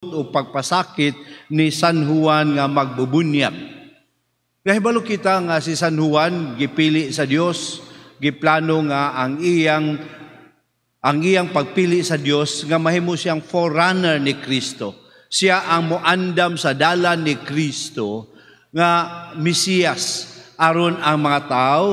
o pagpasakit ni San Juan nga magbubunyag. Nahibalo kita nga si San Juan gipili sa Dios, giplano nga ang iyang pagpili sa Dios nga mahimo siyang forerunner ni Kristo. Siya ang moandam sa dalan ni Kristo nga Mesiyas aron ang mga tao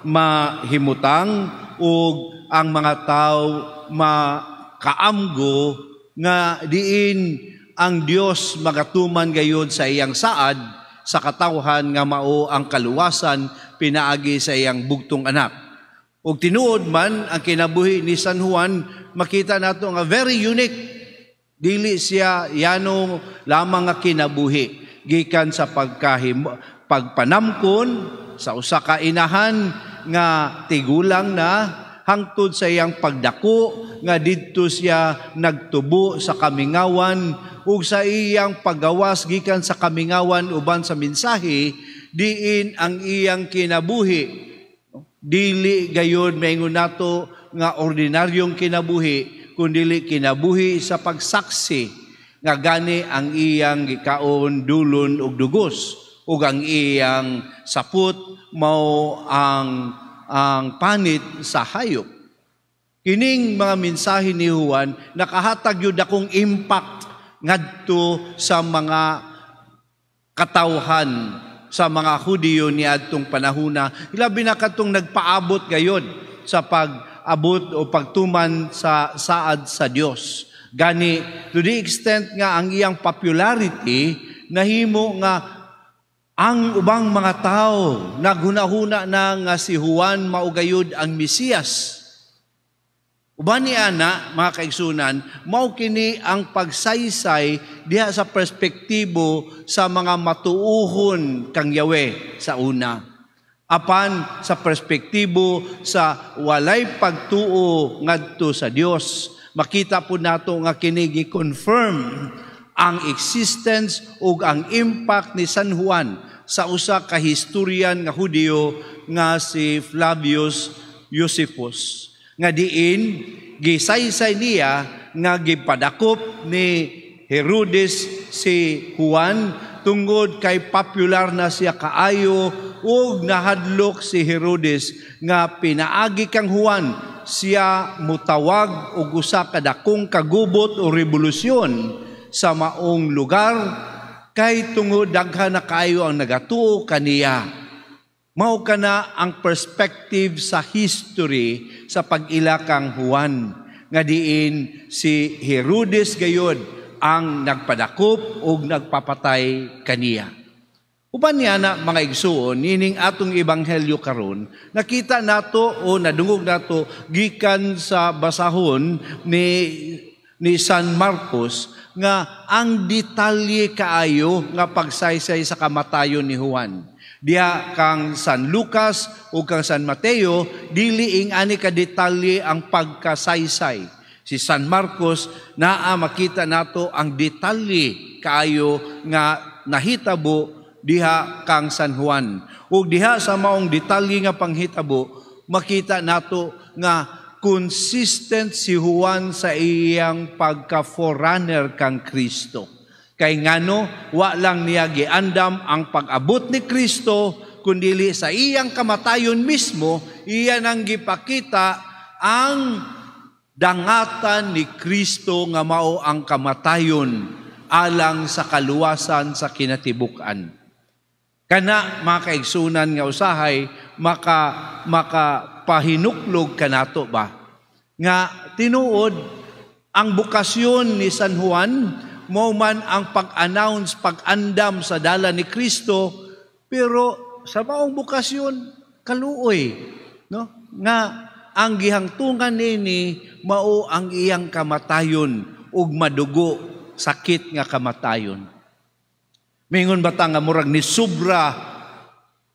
mahimutang ug ang mga tao makaamgo nga diin ang Dios magatuman gayud sa iyang saad sa katawhan nga mao ang kaluwasan pinaagi sa iyang bugtong anak. Ug tinuod man ang kinabuhi ni San Juan, makita nato nga very unique. Dili siya yano lamang nga kinabuhi gikan sa pagpanamkon sa usa ka inahan nga tigulang na hangtod sa iyang pagdako nga didto siya nagtubo sa kamingawan ug sa iyang paggawas gikan sa kamingawan uban sa mensahe diin ang iyang kinabuhi. Dili gayud maingon nato nga ordinaryong kinabuhi kundi kinabuhi sa pagsaksi nga gani ang iyang gikaon dulon ug dugos ug ang iyang saput mao ang panit sa hayop. Kining mga mensahe ni Juan nakahatag yun akong impact ngadto sa mga katawhan sa mga Hudiyo ni adtong panahona. Ilabi na katong nagpaabot gayod sa pag-abot o pagtuman sa saad sa Dios. Gani to the extent nga ang iyang popularity nahimo nga ang ubang mga tao naghunahuna na nga si Juan maugayod ang Mesiyas. Uban ni ana, mga kaigsunan, mao kini ang pagsaysay diha sa perspektibo sa mga matuuhon kang Yahweh sa una. Apan sa perspektibo sa walay pagtuo ngadto sa Dios, makita po nato nga kini gi-confirm ang existence ug ang impact ni San Juan sa usa ka historian nga Hudiyo nga si Flavius Josephus. Nga diin gisaysay niya nga gipadakop ni Herodes si Juan tungod kay popular na siya kaayo ug nahadlok si Herodes nga pinaagi kang Juan siya mutawag og usa ka dakong kagubot o revolusyon sa maong lugar kay tungod daghan na kaayo ang nagatuo kaniya. Mao kana ang perspective sa history sa pag-ila kang Juan nga diin si Herodes gayod ang nagpadakop ug nagpapatay kaniya. Uban niya na mga igsuon nining atong ebanghelyo karon nakita nato o nadungog nato gikan sa basahon ni San Marcos nga ang detalye kaayo nga pagsaysay sa kamatayon ni Juan. Diha kang San Lucas o kang San Mateo, dili ing ani ka detalye ang pagkasaysay. Si San Marcos, naa makita nato ang detalye kaayo nga nahitabo diha kang San Juan. Ug diha sa maong detalye nga panghitabo, makita nato nga consistent si Juan sa iyang pagka-forerunner kang Kristo. Kay ngano, wa lang niya giandam ang pag-abot ni Kristo, kundi sa iyang kamatayon mismo, iya nang gipakita ang dangatan ni Kristo nga mao ang kamatayon alang sa kaluwasan sa kinatibuk-an. Kana mga kaigsunan nga usahay, makapahinuklog kanato ba? Nga tinuod, ang bukasyon ni San Juan, mo man ang pag-announce, pag-andam sa dala ni Kristo, pero sa maong bukasyon, kaluoy. No? Nga ang gihangtungan nini, mao ang iyang kamatayon, ug madugo, sakit nga kamatayon. Mingon bata nga murag ni sobra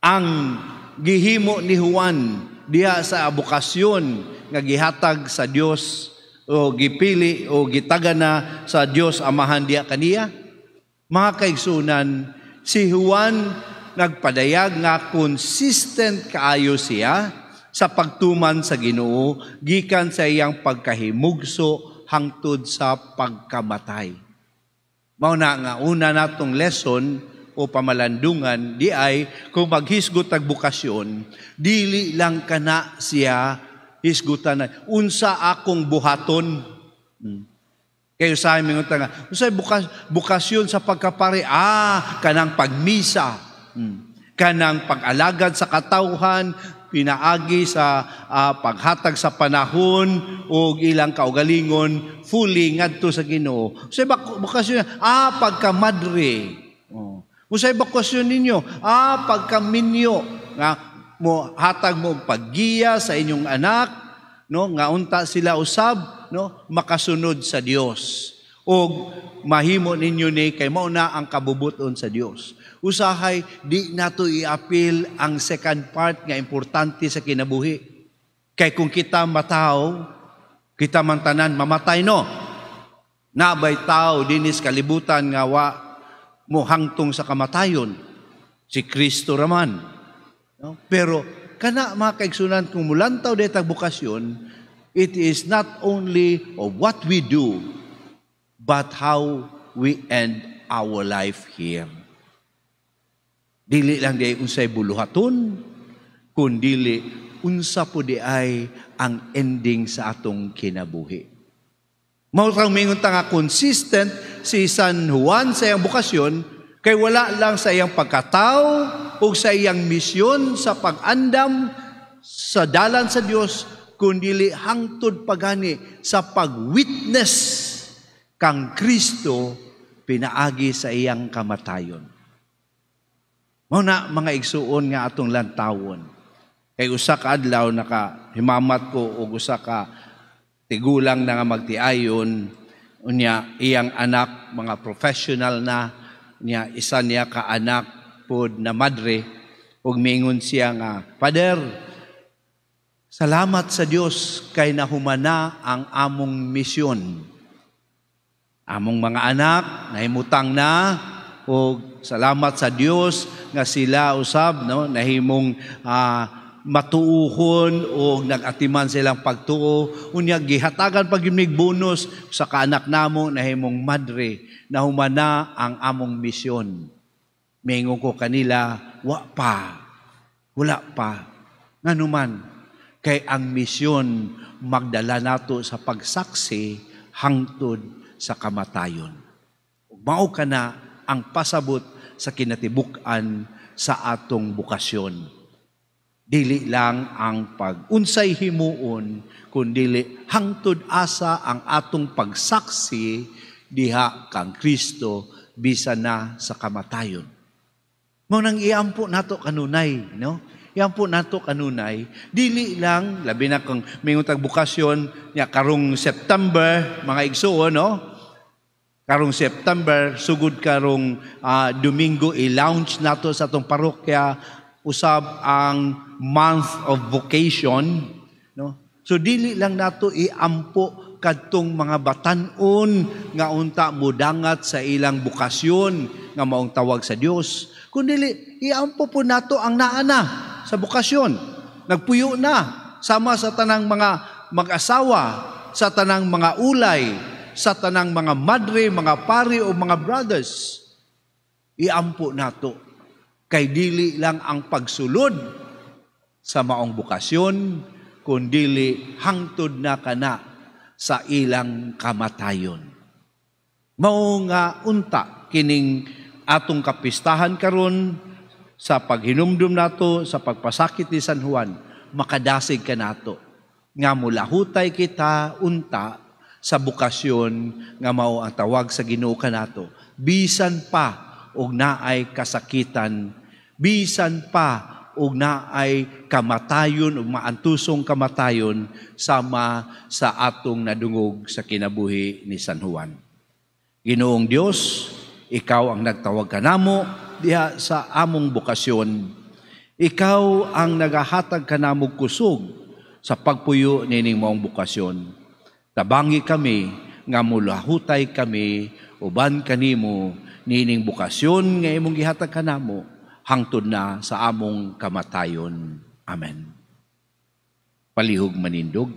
ang gihimo ni Juan diha sa bukasyon nga gihatag sa Dios o gipili o gitagana sa Dios Amahan diya kaniya. Mga kaigsunan, si Juan nagpadayag nga consistent kaayo siya sa pagtuman sa Ginoo gikan sa iyang pagkahimugso hangtod sa pagkamatay. Mao na nga una natong lesson o pamalandungan di ay kung maghisgot ag bukasyon, dili lang kana siya hisgutan na unsa akong buhaton. Kayo sa amin nga unsay bukasyon sa pagkapare, kanang pagmisa, kanang pag-alagad sa katawhan, pinaagi sa paghatag sa panahon o ilang kaugalingon fully ngadto sa Ginoo. Unsay bukasyon? Pagkamadre. Unsay bukasyon ninyo? Pagkaminyo nga mo hatag mo paggiya sa inyong anak, no, nga unta sila usab, no, makasunod sa Dios. O mahimo ninyo ni kay mao na ang kabubuton sa Dios. Usahay di nato i-appeal ang second part nga importante sa kinabuhi. Kay kung kita mataw, kita man tanan mamatay, no. Nabay tao dinis kalibutan nga wa mo hangtong sa kamatayon. Si Kristo raman. No? Pero kana mga kaigsunan kung mulantaw detag bukasyon, it is not only of what we do, but how we end our life here. Dili lang di unsay buluhaton, kundili unsa po di ay ang ending sa atong kinabuhi. Mao ra mingon ta nga consistent si San Juan sa iyang bukasyon, kay wala lang sa iyang pagkatao o sa iyang misyon sa pag-andam sa dalan sa Dios, kundili hangtod pagani sa pag-witness kang Kristo pinaagi sa iyang kamatayon. Mao na mga igsuon nga atong lantawon. Kay usa ka adlaw nakahimamat ko og usa ka tigulang na nga magtiayon, unya iyang anak mga professional na, niya isa niya ka anak pod na madre, ug miingon siya nga, Father, salamat sa Dios kay nahumana ang among misyon. Among mga anak nahimutang na, ug salamat sa Dios nga sila usab, no, nahimong matuuhon o nag-atiman silang pagtuo. Unya gihatagan pag yung bonus sa kaanak namo nahimong madre na humana ang among misyon. Mingon ko kanila, wala pa. Nganuman, kay ang misyon magdala nato sa pagsaksi hangtod sa kamatayon. Mao kana ang pasabot sa kinatibuk-an sa atong bukasyon. Dili lang ang pag-unsay himuon, kundili hangtod asa ang atong pagsaksi diha kang Kristo bisan na sa kamatayon. Mao nang iampo nato kanunay, no? Iampo nato kanunay, dili lang labi na kung mingon tag bukasyon nya karong September, mga igsuon, no? Karong September sugod karong Domingo i-launch nato sa atong parokya usab ang month of vocation, no? So dili lang nato iampo kadtong mga batan-on nga unta mudangat sa ilang bukasyon nga maong tawag sa Dios, kundi iampo po nato ang naana sa bukasyon. Nagpuyo na sama sa tanang mga mag-asawa, sa tanang mga ulay, sa tanang mga madre, mga pari o mga brothers. Iampo nato kay dili lang ang pagsulod sa maong bukasyon, kundili hangtod na kana sa ilang kamatayon. Mao nga unta kining atong kapistahan karon sa paghinumdum nato sa pagpasakit ni San Juan, makadasig ka nato nga mulahutay kita unta sa bukasyon nga mao ang tawag sa Ginoo kanato, bisan pa og naay kasakitan, bisan pa og naay kamatayon o maantusong kamatayon sama sa atong nadungog sa kinabuhi ni San Juan. Ginoong Dios, ikaw ang nagtawag kanamo diha sa among bukasyon. Ikaw ang nagahatag kanamo kusog sa pagpuyo nining maong bukasyon. Tabangi kami nga mulahutay kami uban kanimo nining bukasyon nga imong gihatag kanamo hangtod na sa among kamatayon. Amen. Palihog manindog.